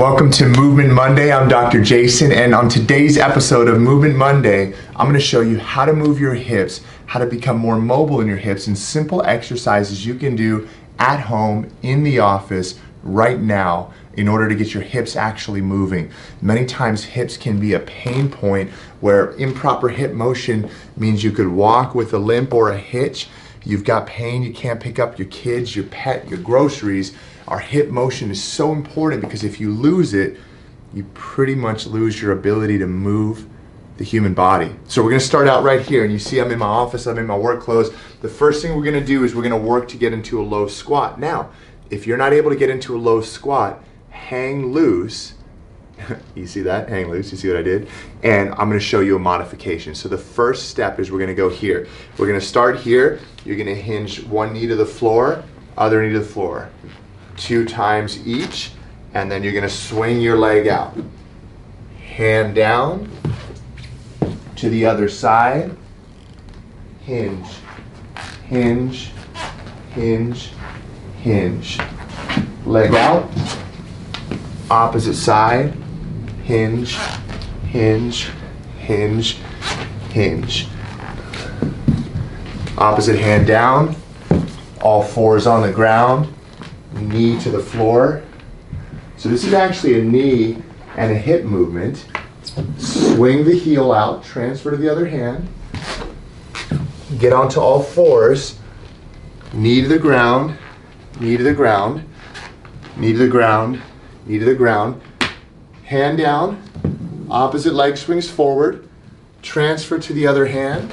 Welcome to Movement Monday. I'm Dr. Jason, and on today's episode of Movement Monday, I'm going to show you how to move your hips, how to become more mobile in your hips, and simple exercises you can do at home, in the office, right now, in order to get your hips actually moving. Many times hips can be a pain point where improper hip motion means you could walk with a limp or a hitch. You've got pain, you can't pick up your kids, your pet, your groceries. Our hip motion is so important because if you lose it, you pretty much lose your ability to move the human body. So we're gonna start out right here, and you see I'm in my office, I'm in my work clothes. The first thing we're gonna do is we're gonna work to get into a low squat. Now, if you're not able to get into a low squat, hang loose. You see that? Hang loose, you see what I did? And I'm gonna show you a modification. So the first step is we're gonna go here. We're gonna start here. You're gonna hinge one knee to the floor, other knee to the floor. 2 times each, and then you're gonna swing your leg out. Hand down to the other side. Hinge, hinge, hinge, hinge. Leg out. Opposite side. Hinge, hinge, hinge, hinge. Opposite hand down. All fours on the ground. Knee to the floor. So this is actually a knee and a hip movement. Swing the heel out, transfer to the other hand. Get onto all fours. Knee to the ground, knee to the ground, knee to the ground, knee to the ground. Hand down, opposite leg swings forward. Transfer to the other hand.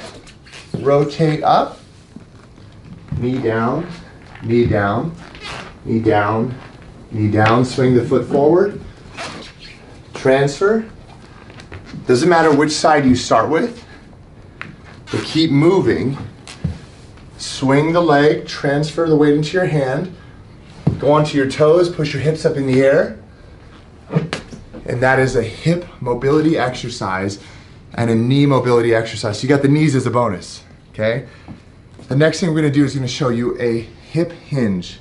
Rotate up. Knee down, knee down. Knee down, knee down, swing the foot forward, transfer. Doesn't matter which side you start with, but keep moving. Swing the leg, transfer the weight into your hand, go onto your toes, push your hips up in the air, and that is a hip mobility exercise and a knee mobility exercise. So you got the knees as a bonus, okay? The next thing we're gonna do is gonna show you a hip hinge.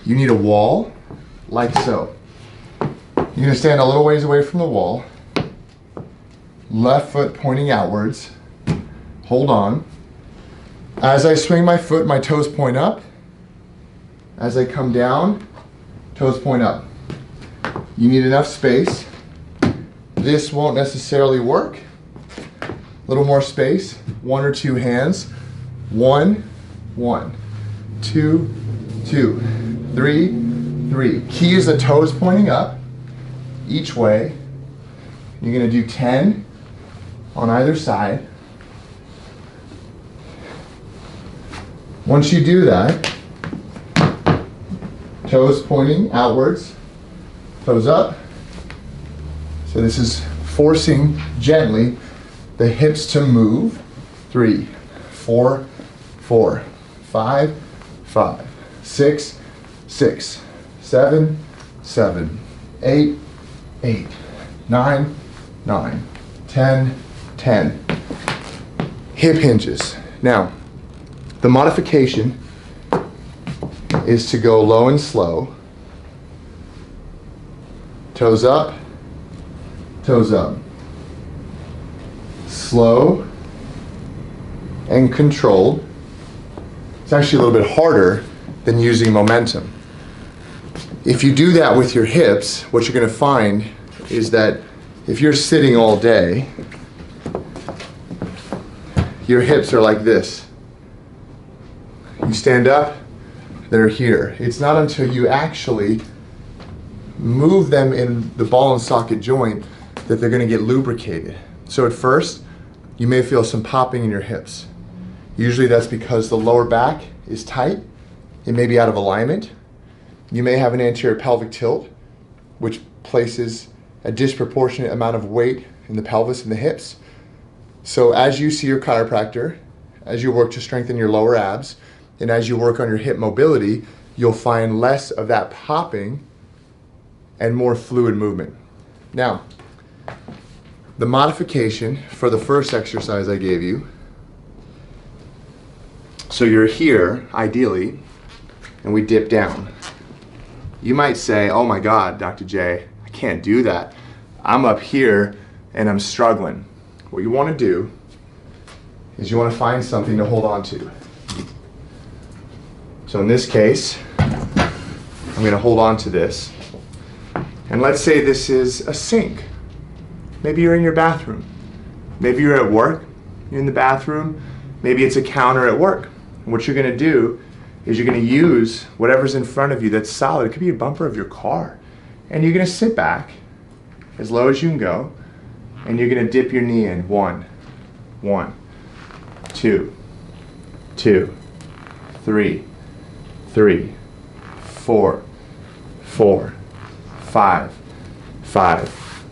You need a wall, like so. You're gonna stand a little ways away from the wall. Left foot pointing outwards. Hold on. As I swing my foot, my toes point up. As I come down, toes point up. You need enough space. This won't necessarily work. A little more space. 1 or 2 hands. 1, 1, 2, 2. 3, 3. Key is the toes pointing up each way. You're going to do 10 on either side. Once you do that, toes pointing outwards, toes up. So this is forcing gently the hips to move. 3, 4, 4, 5, 5, 6, 6, 7, 7, 8, 8, 9, 9, 10, 10. Hip hinges. Now, the modification is to go low and slow. Toes up, toes up. Slow and controlled. It's actually a little bit harder than using momentum. If you do that with your hips, what you're going to find is that if you're sitting all day, your hips are like this. You stand up, they're here. It's not until you actually move them in the ball and socket joint that they're going to get lubricated. So at first, you may feel some popping in your hips. Usually that's because the lower back is tight. It may be out of alignment. You may have an anterior pelvic tilt, which places a disproportionate amount of weight in the pelvis and the hips. So as you see your chiropractor, as you work to strengthen your lower abs, and as you work on your hip mobility, you'll find less of that popping and more fluid movement. Now, the modification for the first exercise I gave you, so you're here, ideally, and we dip down. You might say, oh my God, Dr. J, I can't do that. I'm up here and I'm struggling. What you want to do is you want to find something to hold on to. So in this case, I'm going to hold on to this. And let's say this is a sink. Maybe you're in your bathroom. Maybe you're at work, you're in the bathroom. Maybe it's a counter at work. And what you're going to do is you're going to use whatever's in front of you that's solid. It could be a bumper of your car. And you're going to sit back as low as you can go, and you're going to dip your knee in. 1, 2, 2, 3, 3, 4, 5, 5.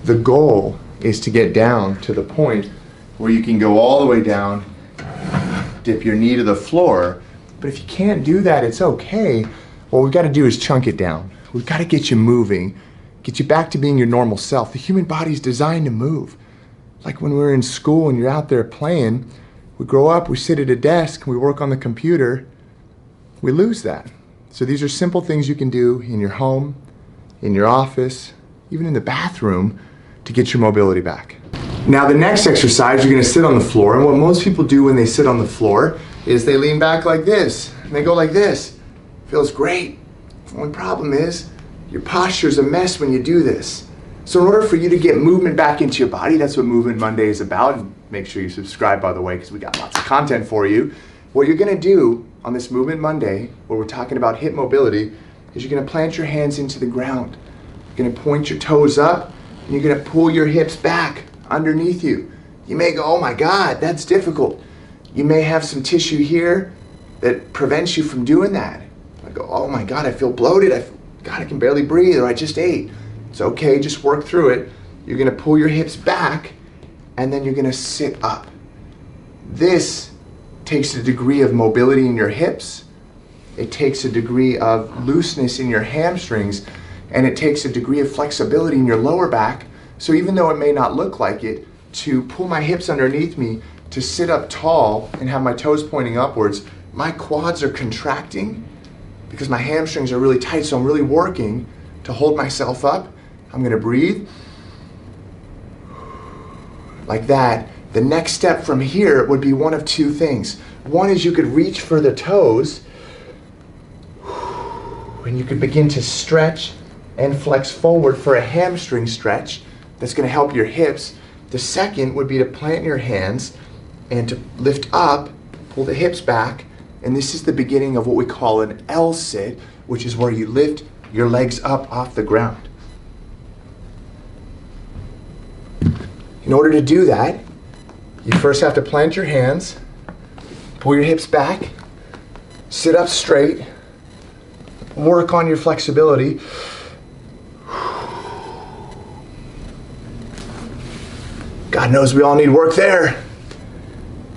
The goal is to get down to the point where you can go all the way down, dip your knee to the floor. But if you can't do that, it's okay. What we've got to do is chunk it down. We've got to get you moving, get you back to being your normal self. The human body's designed to move. Like when we're in school and you're out there playing, we grow up, we sit at a desk, we work on the computer, we lose that. So these are simple things you can do in your home, in your office, even in the bathroom to get your mobility back. Now the next exercise, you're going to sit on the floor, and what most people do when they sit on the floor is they lean back like this, and they go like this. Feels great. The only problem is your posture's a mess when you do this. So in order for you to get movement back into your body, that's what Movement Monday is about, and make sure you subscribe, by the way, because we got lots of content for you. What you're going to do on this Movement Monday, where we're talking about hip mobility, is you're going to plant your hands into the ground. You're going to point your toes up, and you're going to pull your hips back underneath you. You may go, oh my God, that's difficult. You may have some tissue here that prevents you from doing that. I go, oh my God, I feel bloated. God, I can barely breathe, or I just ate. It's okay, just work through it. You're gonna pull your hips back, and then you're gonna sit up. This takes a degree of mobility in your hips. It takes a degree of looseness in your hamstrings, and it takes a degree of flexibility in your lower back. So even though it may not look like it, to pull my hips underneath me, to sit up tall and have my toes pointing upwards, my quads are contracting because my hamstrings are really tight, so I'm really working to hold myself up. I'm gonna breathe like that. The next step from here would be one of two things. One is you could reach for the toes, and you could begin to stretch and flex forward for a hamstring stretch that's gonna help your hips. The second would be to plant your hands and to lift up, pull the hips back, and this is the beginning of what we call an L-sit, which is where you lift your legs up off the ground. In order to do that, you first have to plant your hands, pull your hips back, sit up straight, work on your flexibility. God knows we all need work there.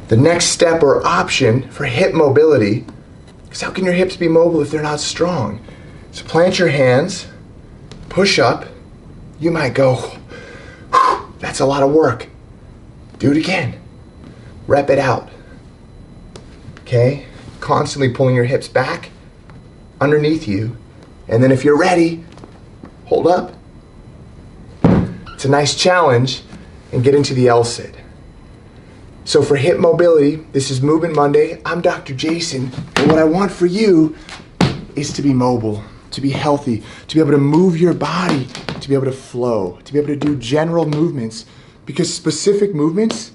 The next step or option for hip mobility, because how can your hips be mobile if they're not strong? So plant your hands, push up. You might go, that's a lot of work. Do it again. Rep it out. Okay? Constantly pulling your hips back, underneath you. And then if you're ready, hold up. It's a nice challenge, and get into the L-sit. So for hip mobility, this is Movement Monday. I'm Dr. Jason, and what I want for you is to be mobile, to be healthy, to be able to move your body, to be able to flow, to be able to do general movements, because specific movements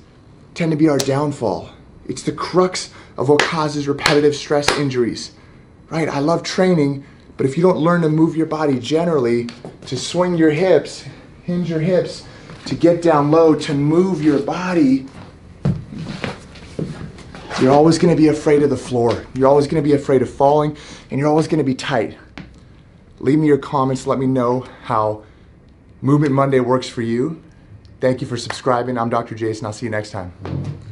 tend to be our downfall. It's the crux of what causes repetitive stress injuries, right? I love training, but if you don't learn to move your body generally, to swing your hips, hinge your hips, to get down low, to move your body, you're always going to be afraid of the floor. You're always going to be afraid of falling, and you're always going to be tight. Leave me your comments. Let me know how Movement Monday works for you. Thank you for subscribing. I'm Dr. Jason. I'll see you next time.